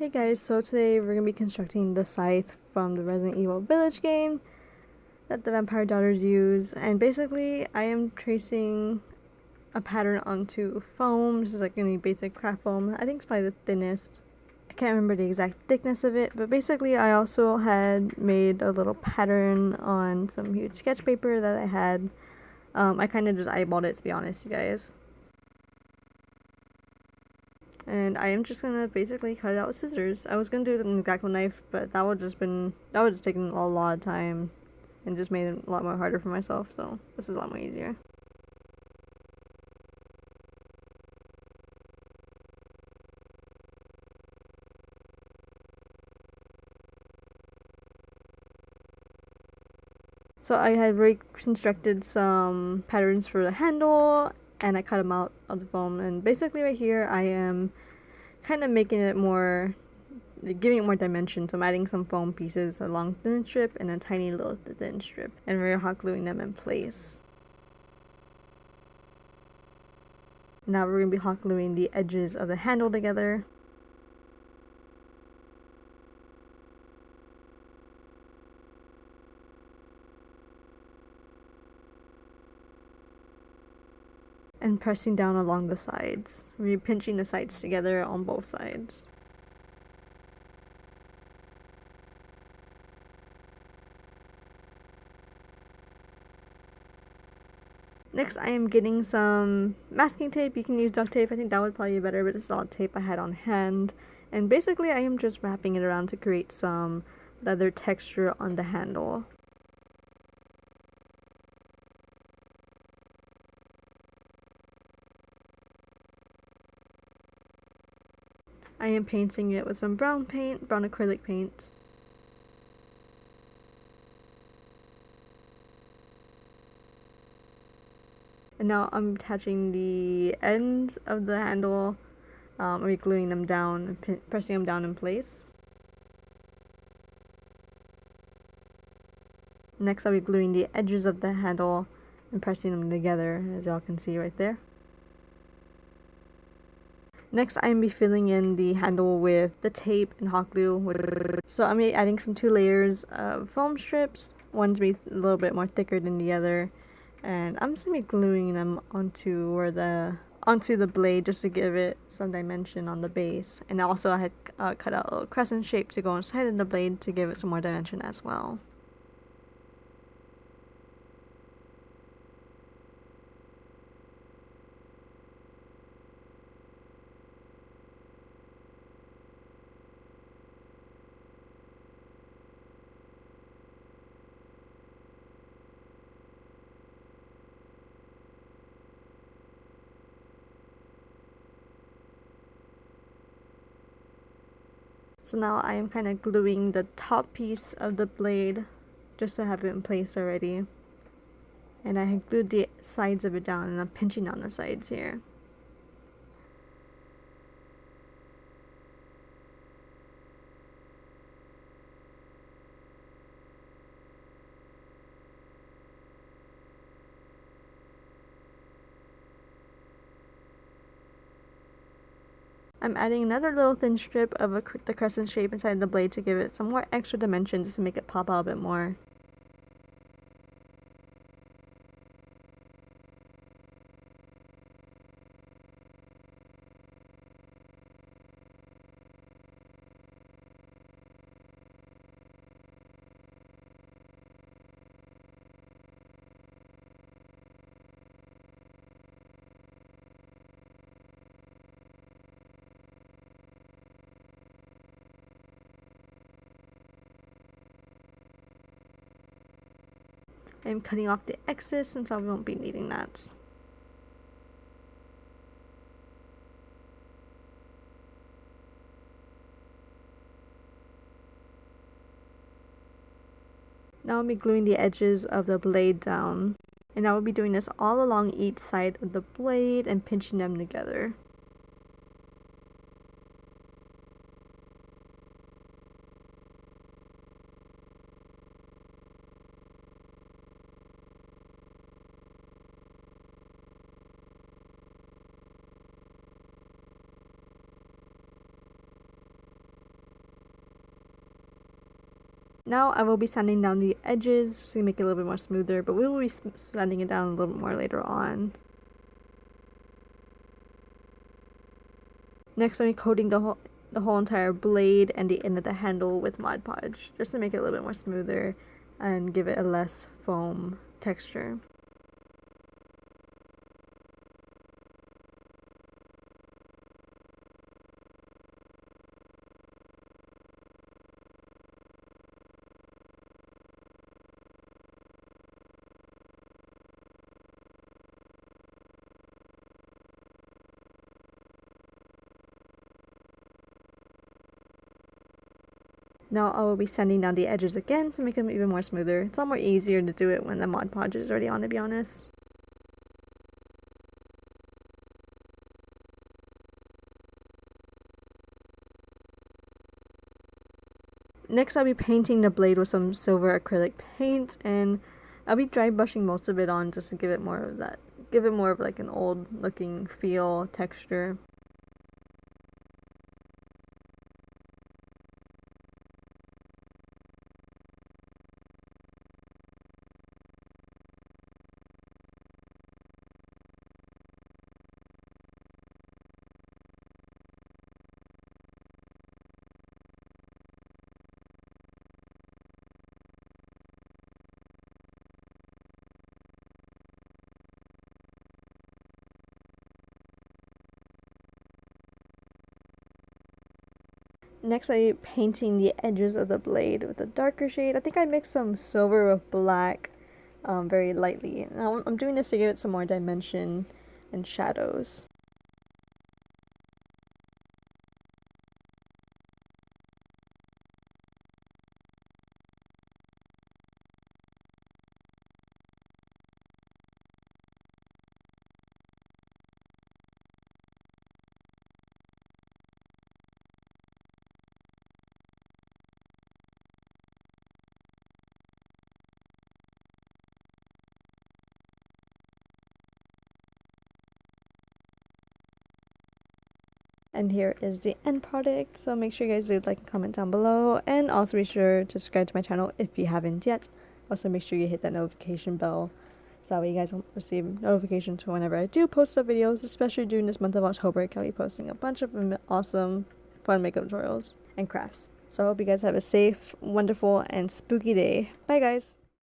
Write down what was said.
Hey guys, so today we're going to be constructing the Scythe from the Resident Evil Village game that the Vampire Daughters use, and basically I am tracing a pattern onto foam. This is like any basic craft foam. I think it's probably the thinnest. I can't remember the exact thickness of it, but basically I also had made a little pattern on some huge sketch paper that I had. I kind of just eyeballed it, to be honest, you guys. And I am just gonna basically cut it out with scissors. I was gonna do it with an X-Acto knife, but that would just taken a lot of time and just made it a lot more harder for myself, so this is a lot more easier. So I had reconstructed some patterns for the handle, and I cut them out of the foam, and basically right here I am kind of making it more, giving it more dimension. So I'm adding some foam pieces, a long thin strip and a tiny little thin strip, and we're hot gluing them in place. Now we're going to be hot gluing the edges of the handle together. And pressing down along the sides. We're pinching the sides together on both sides. Next, I am getting some masking tape. You can use duct tape. I think that would probably be better, but this is all tape I had on hand. And basically, I am just wrapping it around to create some leather texture on the handle. I am painting it with some brown paint, brown acrylic paint. And now I'm attaching the ends of the handle, gluing them down, pressing them down in place. Next I'll be gluing the edges of the handle and pressing them together, as y'all can see right there. Next, I'm be filling in the handle with the tape and hot glue. So I'm adding some 2 layers of foam strips. One's be a little bit more thicker than the other, and I'm just gonna be gluing them onto the blade just to give it some dimension on the base. And also I had cut out a little crescent shape to go inside of the blade to give it some more dimension as well. So now I am kind of gluing the top piece of the blade just to have it in place already. And I have glued the sides of it down, and I'm pinching down the sides here. I'm adding another little thin strip of the crescent shape inside the blade to give it some more extra dimension, just to make it pop out a bit more. I'm cutting off the excess since I won't be needing that. Now I'll be gluing the edges of the blade down. And I will be doing this all along each side of the blade and pinching them together. Now I will be sanding down the edges just to make it a little bit more smoother, but we will be sanding it down a little bit more later on. Next, I'm coating the whole entire blade and the end of the handle with Mod Podge, just to make it a little bit more smoother and give it a less foam texture. Now I will be sanding down the edges again to make them even more smoother. It's a lot more easier to do it when the Mod Podge is already on, to be honest. Next I'll be painting the blade with some silver acrylic paint, and I'll be dry brushing most of it on just to give it more of like an old looking feel, texture. Next, I'm painting the edges of the blade with a darker shade. I think I mixed some silver with black very lightly. Now I'm doing this to give it some more dimension and shadows. And here is the end product, so make sure you guys leave a like and comment down below, and also be sure to subscribe to my channel if you haven't yet. Also make sure you hit that notification bell so that way you guys will receive notifications whenever I do post up videos, especially during this month of October. I'll be posting a bunch of awesome fun makeup tutorials and crafts. So I hope you guys have a safe, wonderful, and spooky day. Bye guys!